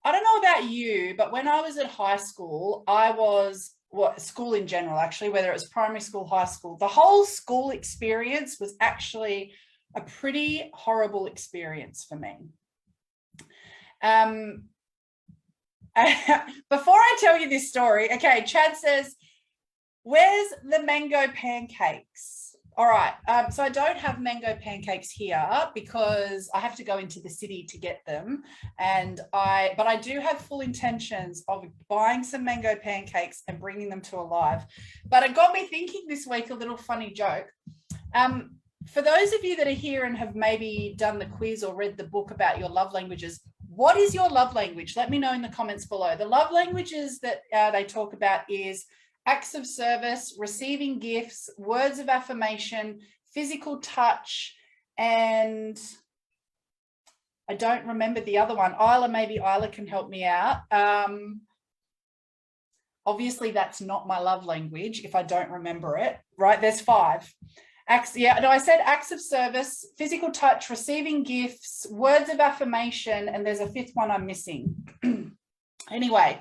I don't know about you, but when I was at high school, school in general, actually, whether it was primary school, high school, the whole school experience was actually a pretty horrible experience for me. Before I tell you this story, okay, Chad says, where's the mango pancakes? All right, so I don't have mango pancakes here because I have to go into the city to get them. But I do have full intentions of buying some mango pancakes and bringing them to Alive. But it got me thinking this week, a little funny joke. For those of you that are here and have maybe done the quiz or read the book about your love languages, what is your love language? Let me know in the comments below. The love languages that they talk about is acts of service, receiving gifts, words of affirmation, physical touch, and I don't remember the other one. Maybe Isla can help me out. Obviously, that's not my love language if I don't remember it, right? There's 5. I said acts of service, physical touch, receiving gifts, words of affirmation, and there's a 5th one I'm missing. Anyway,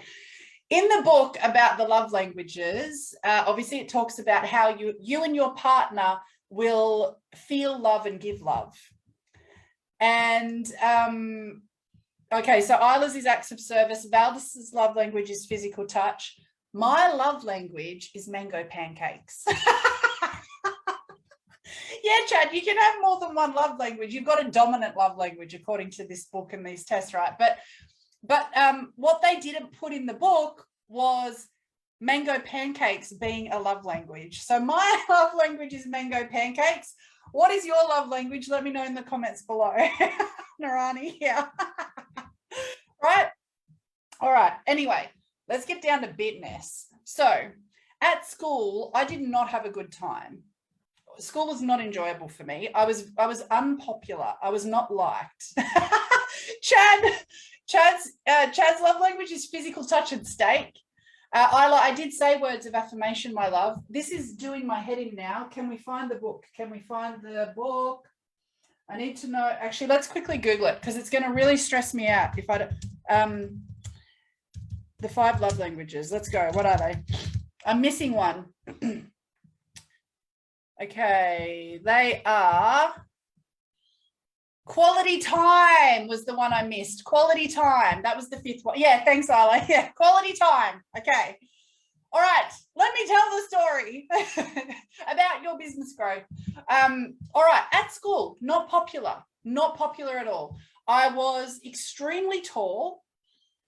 in the book about the love languages, obviously it talks about how you and your partner will feel love and give love. And okay, so Isla's is acts of service. Valdis's love language is physical touch. My love language is mango pancakes. Yeah, Chad, you can have more than one love language. You've got a dominant love language according to this book and these tests, right? But what they didn't put in the book was mango pancakes being a love language. So my love language is mango pancakes. What is your love language? Let me know in the comments below. Narani, yeah. Right? All right. Anyway, let's get down to business. So at school, I did not have a good time. School was not enjoyable for me. I was unpopular. I was not liked. Chad's love language is physical touch and steak. I did say words of affirmation, my love. This is doing my head in now. Can we find the book? Can we find the book? I need to know. Actually, let's quickly Google it because it's going to really stress me out if I don't. The 5 love languages. Let's go. What are they? I'm missing one. Okay, they are quality time was the one I missed. Quality time. That was the 5th one. Yeah, thanks, Isla. Yeah, quality time. Okay. All right, let me tell the story about your business growth. All right, at school, not popular at all. I was extremely tall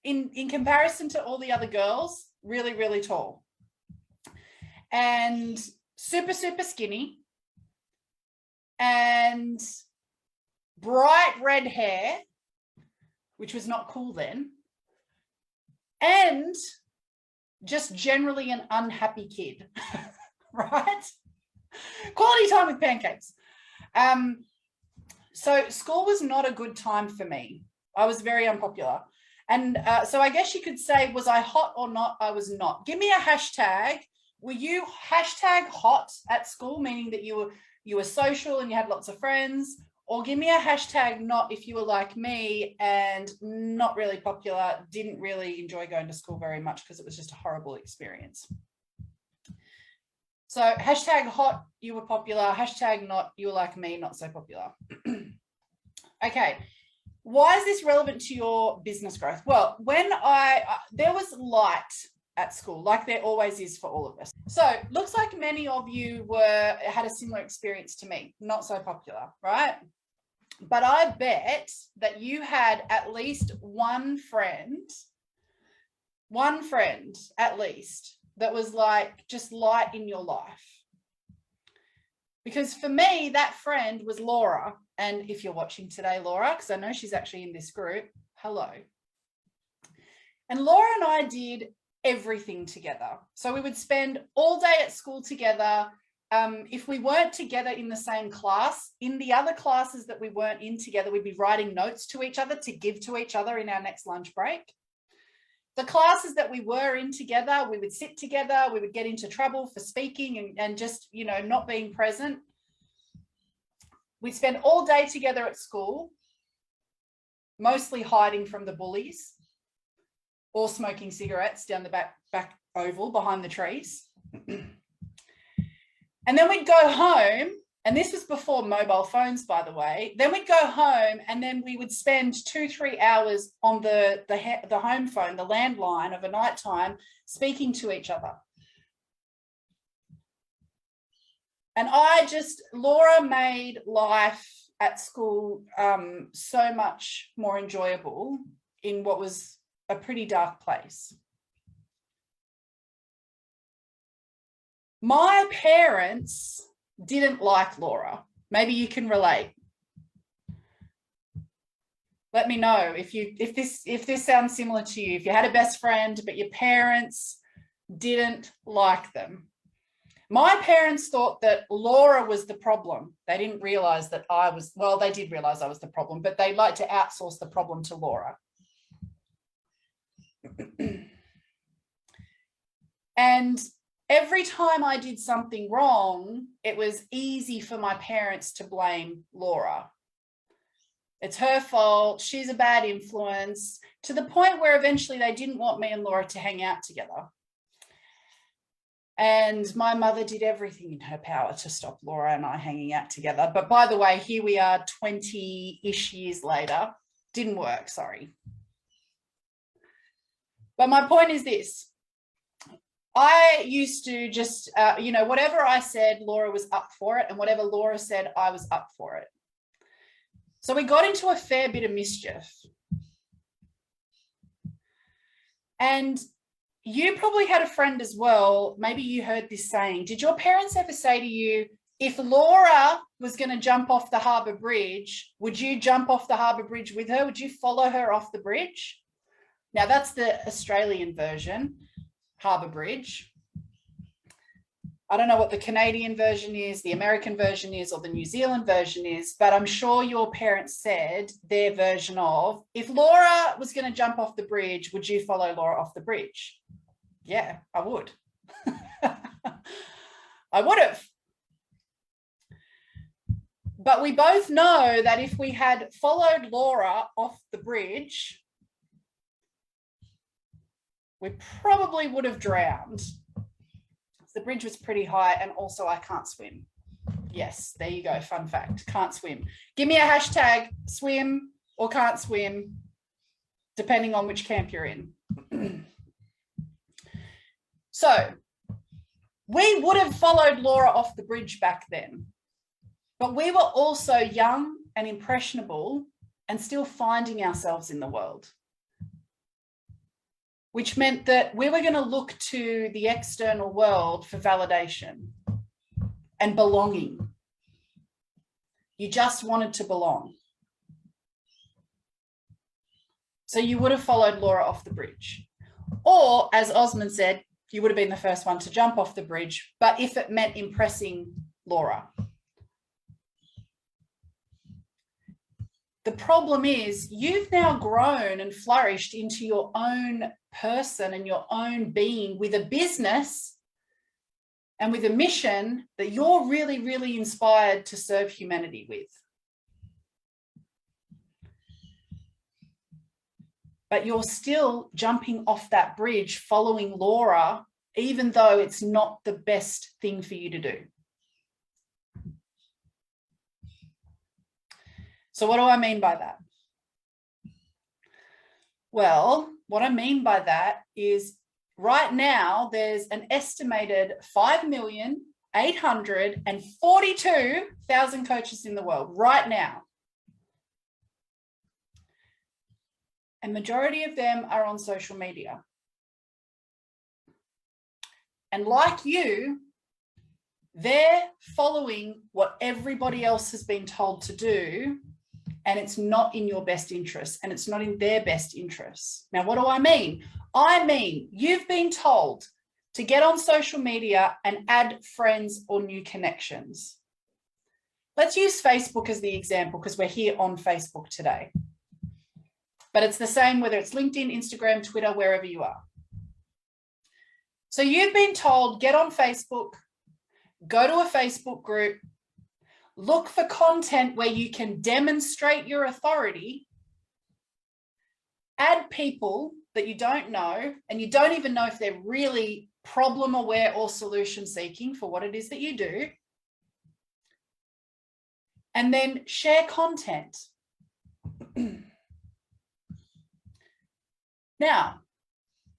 in comparison to all the other girls, really, really tall. And super, super skinny and bright red hair, which was not cool then, and just generally an unhappy kid, right? Quality time with pancakes. So school was not a good time for me. I was very unpopular. And so I guess you could say, was I hot or not? I was not. Give me a hashtag. Were you hashtag hot at school, meaning that you were social and you had lots of friends? Or give me a hashtag not if you were like me and not really popular, didn't really enjoy going to school very much because it was just a horrible experience. So hashtag hot, you were popular. Hashtag not, you were like me, not so popular. Okay. Why is this relevant to your business growth? Well, when there was light at school, like there always is for all of us. So looks like many of you had a similar experience to me, not so popular, right? But I bet that you had at least one friend at least that was like just light in your life. Because for me, that friend was Laura. And if you're watching today, Laura, because I know she's actually in this group, hello. And Laura and I did everything together. So we would spend all day at school together. If we weren't together in the same class, in the other classes that we weren't in together, we'd be writing notes to each other to give to each other in our next lunch break. The classes that we were in together, we would sit together, we would get into trouble for speaking and just, you know, not being present. We'd spend all day together at school, mostly hiding from the bullies. or smoking cigarettes down the back oval behind the trees. And then we'd go home, and this was before mobile phones, by the way. Then we'd go home, and then we would spend 2-3 hours on the home phone, the landline of a nighttime, speaking to each other. And Laura made life at school so much more enjoyable in what was a pretty dark place. My parents didn't like Laura. Maybe you can relate. Let me know if this sounds similar to you. If you had a best friend, but your parents didn't like them. My parents thought that Laura was the problem. They didn't realize that they did realize I was the problem, but they liked to outsource the problem to Laura. And every time I did something wrong, it was easy for my parents to blame Laura. It's her fault. She's a bad influence, to the point where eventually they didn't want me and Laura to hang out together. And my mother did everything in her power to stop Laura and I hanging out together. But by the way, here we are 20-ish years later. Didn't work, sorry. But my point is this. I used to just, whatever I said, Laura was up for it. And whatever Laura said, I was up for it. So we got into a fair bit of mischief. And you probably had a friend as well. Maybe you heard this saying. Did your parents ever say to you, if Laura was going to jump off the harbour bridge, would you jump off the harbour bridge with her? Would you follow her off the bridge? Now, that's the Australian version, harbour bridge. I don't know what the Canadian version is, the American version is, or the New Zealand version is, but I'm sure your parents said their version of, if Laura was going to jump off the bridge, would you follow Laura off the bridge? Yeah, I would. I would have. But we both know that if we had followed Laura off the bridge, we probably would have drowned. The bridge was pretty high, and also I can't swim. Yes, there you go. Fun fact, can't swim. Give me a hashtag, swim or can't swim, depending on which camp you're in. So we would have followed Laura off the bridge back then, but we were also young and impressionable and still finding ourselves in the world, which meant that we were going to look to the external world for validation and belonging. You just wanted to belong. So you would have followed Laura off the bridge. Or, as Osman said, you would have been the first one to jump off the bridge, but if it meant impressing Laura. The problem is you've now grown and flourished into your own person and your own being with a business and with a mission that you're really, really inspired to serve humanity with. But you're still jumping off that bridge following Laura, even though it's not the best thing for you to do. So what do I mean by that? Well, what I mean by that is right now there's an estimated 5,842,000 coaches in the world right now. And majority of them are on social media. And like you, they're following what everybody else has been told to do, and it's not in your best interest, and it's not in their best interests. Now, what do I mean? I mean, you've been told to get on social media and add friends or new connections. Let's use Facebook as the example because we're here on Facebook today. But it's the same whether it's LinkedIn, Instagram, Twitter, wherever you are. So you've been told, get on Facebook, go to a Facebook group, look for content where you can demonstrate your authority add people that you don't know, and you don't even know if they're really problem aware or solution seeking for what it is that you do. And then share content. Now,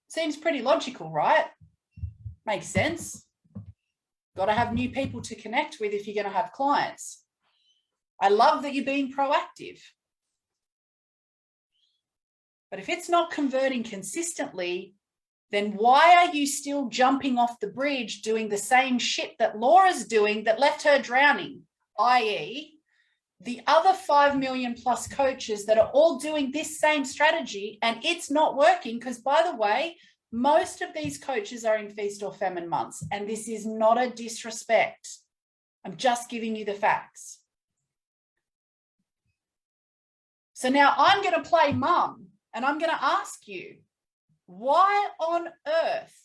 seems pretty logical, right? Makes sense. Got to have new people to connect with if you're going to have clients. I love that you're being proactive. But if it's not converting consistently, then why are you still jumping off the bridge doing the same shit that Laura's doing that left her drowning, i.e., the other 5 million plus coaches that are all doing this same strategy and it's not working? Because, by the way, most of these coaches are in feast or famine months, and this is not a disrespect. I'm just giving you the facts. So now I'm going to play mum, and I'm going to ask you, why on earth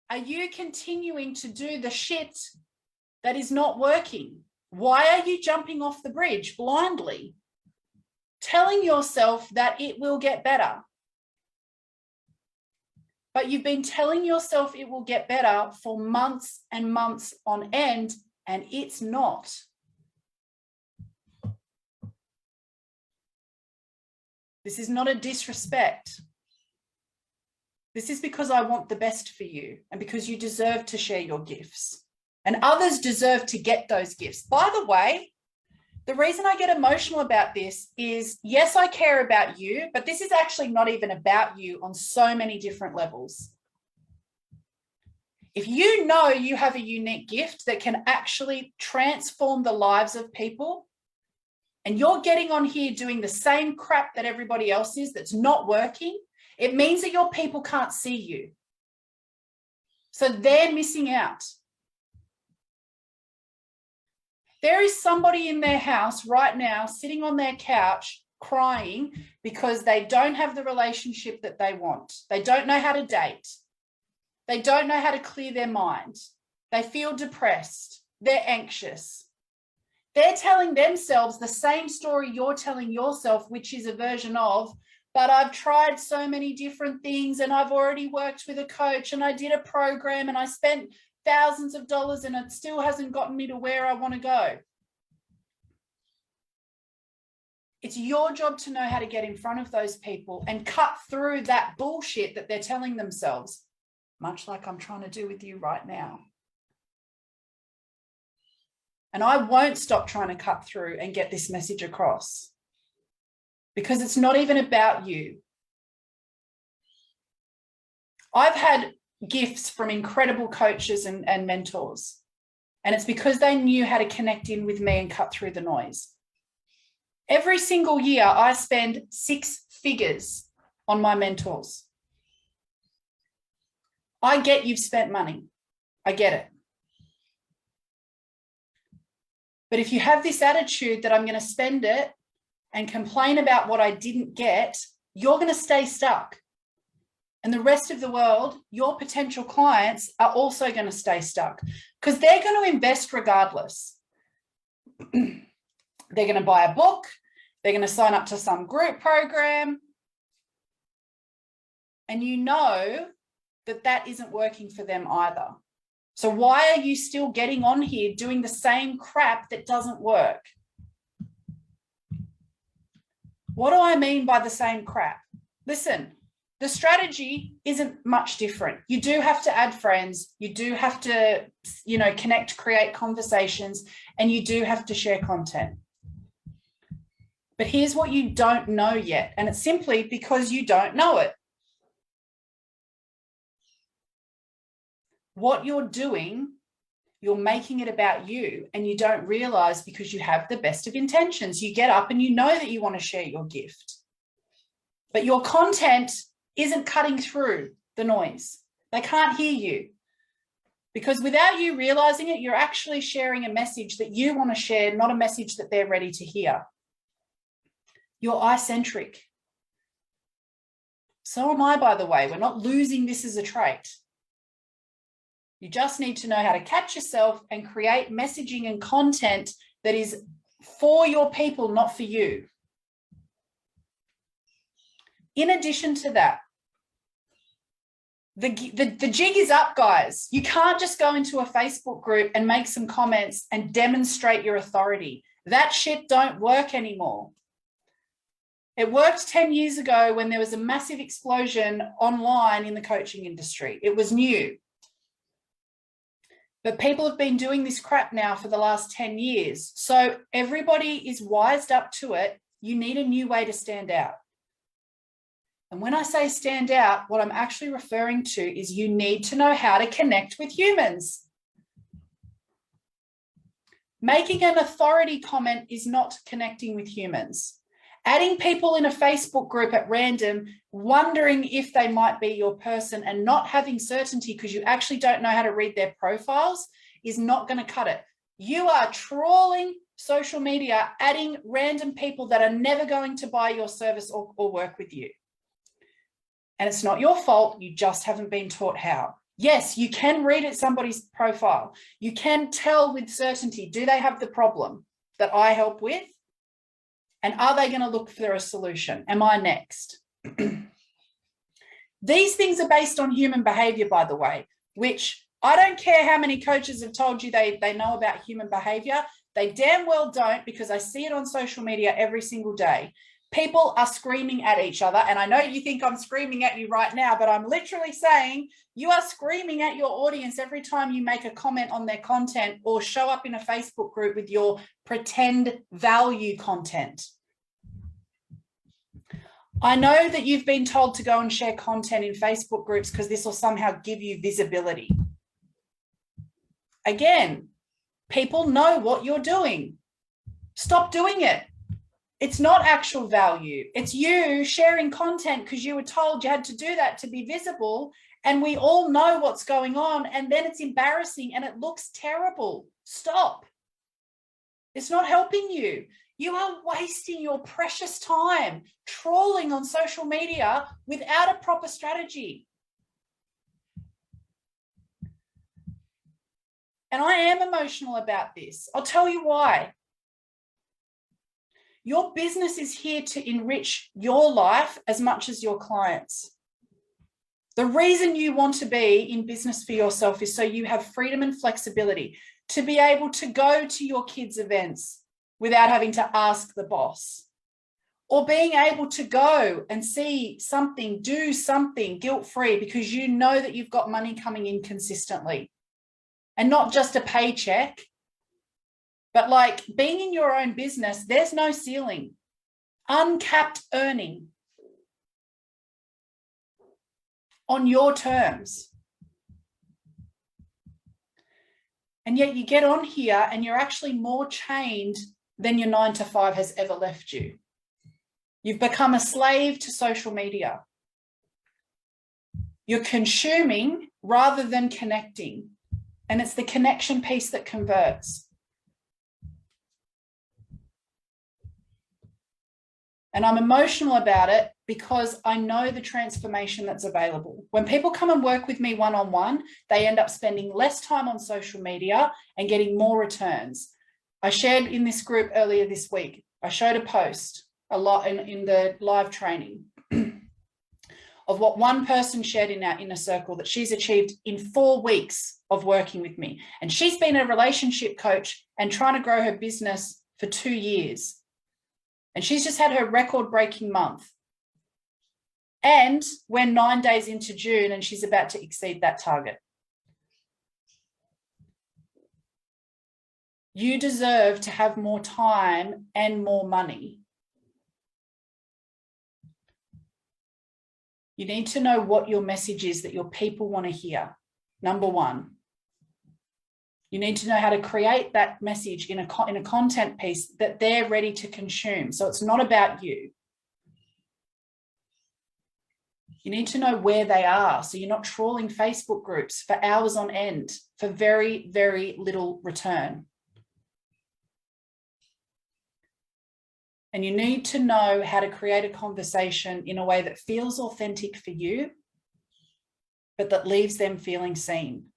are you continuing to do the shit that is not working? Why are you jumping off the bridge blindly, telling yourself that it will get better? But you've been telling yourself it will get better for months and months on end, and it's not. This is not a disrespect. This is because I want the best for you and because you deserve to share your gifts. And others deserve to get those gifts. By the way, the reason I get emotional about this is, yes, I care about you, but this is actually not even about you on so many different levels. If you know you have a unique gift that can actually transform the lives of people, and you're getting on here doing the same crap that everybody else is that's not working, it means that your people can't see you. So they're missing out. There is somebody in their house right now sitting on their couch crying because they don't have the relationship that they want. They don't know how to date. They don't know how to clear their mind. They feel depressed. They're anxious. They're telling themselves the same story you're telling yourself, which is a version of, but I've tried so many different things and I've already worked with a coach and I did a program and I spent thousands of dollars and it still hasn't gotten me to where I want to go. It's your job to know how to get in front of those people and cut through that bullshit that they're telling themselves, much like I'm trying to do with you right now. And I won't stop trying to cut through and get this message across, because it's not even about you. I've had gifts from incredible coaches and mentors, and it's because they knew how to connect in with me and cut through the noise. Every single year, I spend 6 figures on my mentors. I get you've spent money. I get it. But if you have this attitude that I'm going to spend it and complain about what I didn't get, you're going to stay stuck. And the rest of the world, your potential clients, are also going to stay stuck because they're going to invest regardless. They're going to buy a book. They're going to sign up to some group program. And you know that that isn't working for them either. So why are you still getting on here doing the same crap that doesn't work? What do I mean by the same crap? Listen, the strategy isn't much different. You do have to add friends. You do have to, connect, create conversations, and you do have to share content. But here's what you don't know yet, and it's simply because you don't know it. What you're doing, you're making it about you, and you don't realize because you have the best of intentions. You get up and you know that you want to share your gift, but your content isn't cutting through the noise. They can't hear you because without you realizing it, you're actually sharing a message that you want to share, not a message that they're ready to hear. You're eye-centric. So am I, by the way. We're not losing this as a trait. You just need to know how to catch yourself and create messaging and content that is for your people, not for you. In addition to that, the jig is up, guys. You can't just go into a Facebook group and make some comments and demonstrate your authority. That shit don't work anymore. It worked 10 years ago when there was a massive explosion online in the coaching industry. It was new. But people have been doing this crap now for the last 10 years. So everybody is wised up to it. You need a new way to stand out. And when I say stand out, what I'm actually referring to is you need to know how to connect with humans. Making an authority comment is not connecting with humans. Adding people in a Facebook group at random, wondering if they might be your person and not having certainty because you actually don't know how to read their profiles is not going to cut it. You are trawling social media, adding random people that are never going to buy your service or work with you. And it's not your fault. You just haven't been taught how. Yes, you can read at somebody's profile. You can tell with certainty, do they have the problem that I help with? And are they going to look for a solution? Am I next? These things are based on human behavior, by the way, which I don't care how many coaches have told you they know about human behavior. They damn well don't, because I see it on social media every single day. People are screaming at each other. And I know you think I'm screaming at you right now, but I'm literally saying you are screaming at your audience every time you make a comment on their content or show up in a Facebook group with your pretend value content. I know that you've been told to go and share content in Facebook groups because this will somehow give you visibility. Again, people know what you're doing. Stop doing it. It's not actual value. It's you sharing content because you were told you had to do that to be visible. And we all know what's going on. And then it's embarrassing and it looks terrible. Stop. It's not helping you. You are wasting your precious time trawling on social media without a proper strategy. And I am emotional about this. I'll tell you why. Your business is here to enrich your life as much as your clients. The reason you want to be in business for yourself is so you have freedom and flexibility to be able to go to your kids' events without having to ask the boss, or being able to go and see something, do something guilt-free because you know that you've got money coming in consistently and not just a paycheck. But like being in your own business, there's no ceiling, uncapped earning on your terms. And yet you get on here and you're actually more chained than your 9 to 5 has ever left you. You've become a slave to social media. You're consuming rather than connecting. And it's the connection piece that converts. And I'm emotional about it because I know the transformation that's available. When people come and work with me one-on-one, they end up spending less time on social media and getting more returns. I shared in this group earlier this week, I showed a post a lot in the live training of what one person shared in our inner circle that she's achieved in 4 weeks of working with me. And she's been a relationship coach and trying to grow her business for 2 years. And she's just had her record-breaking month. And we're 9 days into June and she's about to exceed that target. You deserve to have more time and more money. You need to know what your message is that your people want to hear. Number one. You need to know how to create that message in a content piece that they're ready to consume. So it's not about you. You need to know where they are. So you're not trawling Facebook groups for hours on end for very, very little return. And you need to know how to create a conversation in a way that feels authentic for you, but that leaves them feeling seen.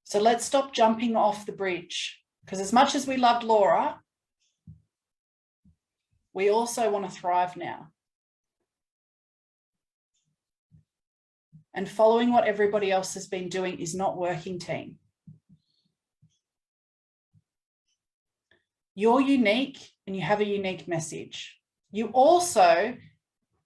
So let's stop jumping off the bridge, because as much as we loved Laura, We also want to thrive now. And following what everybody else has been doing is not working, team. You're unique and you have a unique message. You also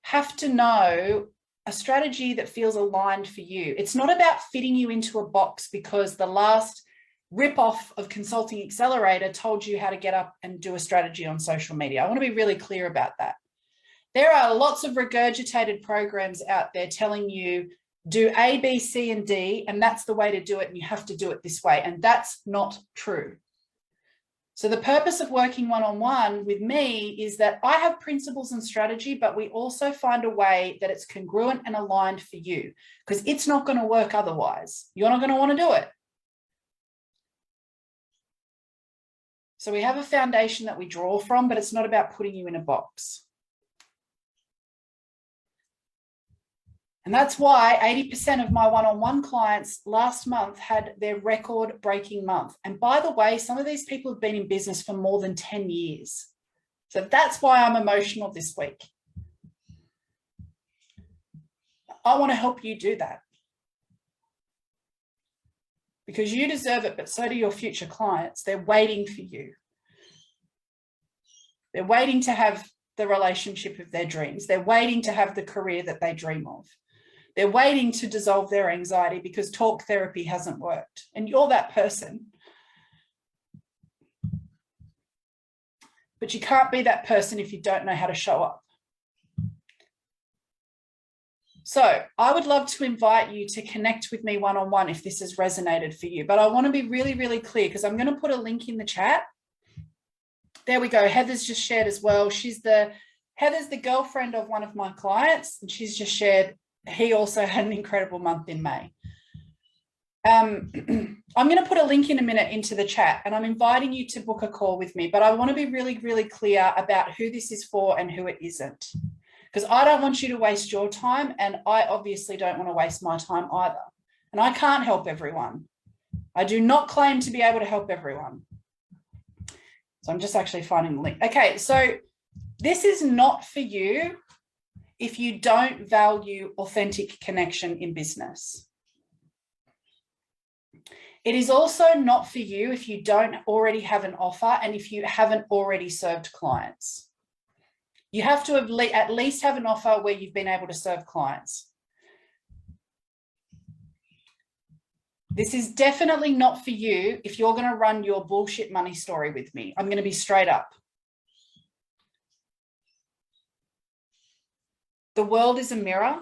have to know a strategy that feels aligned for you. It's not about fitting you into a box because the last rip-off of Consulting Accelerator told you how to get up and do a strategy on social media. I want to be really clear about that. There are lots of regurgitated programs out there telling you do A, B, C, and D, and that's the way to do it, and you have to do it this way, and that's not true. So the purpose of working one-on-one with me is that I have principles and strategy, but we also find a way that it's congruent and aligned for you, because it's not going to work otherwise. You're not going to want to do it. So we have a foundation that we draw from, but it's not about putting you in a box. And that's why 80% of my one-on-one clients last month had their record-breaking month. And by the way, some of these people have been in business for more than 10 years. So that's why I'm emotional this week. I want to help you do that. Because you deserve it, but so do your future clients. They're waiting for you. They're waiting to have the relationship of their dreams. They're waiting to have the career that they dream of. They're waiting to dissolve their anxiety because talk therapy hasn't worked. And you're that person. But you can't be that person if you don't know how to show up. So I would love to invite you to connect with me one-on-one if this has resonated for you. But I want to be really, really clear because I'm going to put a link in the chat. There we go. Heather's just shared as well. Heather's the girlfriend of one of my clients, and she's just shared he also had an incredible month in May. I'm going to put a link in a minute into the chat, and I'm inviting you to book a call with me, but I want to be really, really clear about who this is for and who it isn't, because I don't want you to waste your time, and I obviously don't want to waste my time either. And I can't help everyone. I do not claim to be able to help everyone. So I'm just actually finding the link. Okay, so this is not for you if you don't value authentic connection in business. It is also not for you if you don't already have an offer and if you haven't already served clients. You have to at least have an offer where you've been able to serve clients. This is definitely not for you if you're going to run your bullshit money story with me. I'm going to be straight up. The world is a mirror.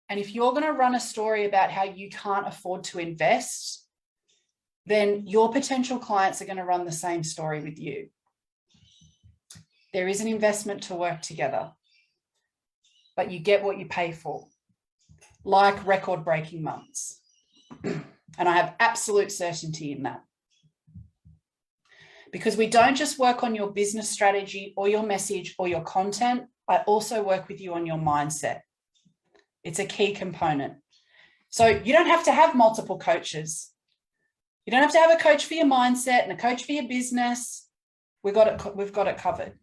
And if you're going to run a story about how you can't afford to invest, then your potential clients are going to run the same story with you. There is an investment to work together, but you get what you pay for, like record-breaking months. And I have absolute certainty in that. Because we don't just work on your business strategy or your message or your content, I also work with you on your mindset. It's a key component. So you don't have to have multiple coaches. You don't have to have a coach for your mindset and a coach for your business. We've got it covered.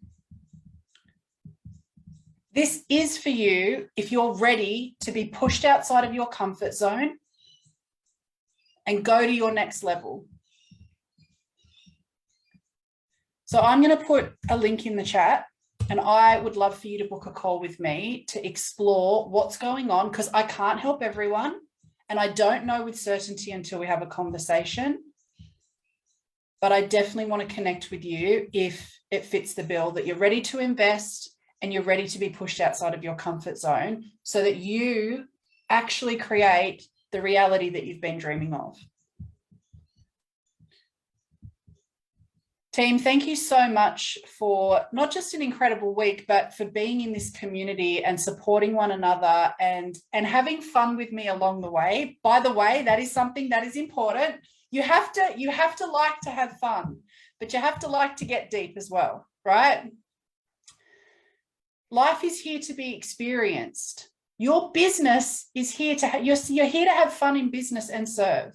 This is for you if you're ready to be pushed outside of your comfort zone and go to your next level. So I'm going to put a link in the chat, and I would love for you to book a call with me to explore what's going on, because I can't help everyone and I don't know with certainty until we have a conversation. But I definitely want to connect with you if it fits the bill, that you're ready to invest and you're ready to be pushed outside of your comfort zone so that you actually create the reality that you've been dreaming of. Team, thank you so much for not just an incredible week, but for being in this community and supporting one another and having fun with me along the way. By the way, that is something that is important. You have to like to have fun, but you have to like to get deep as well, right? Life is here to be experienced. Your business is here to you're here to have fun in business and serve.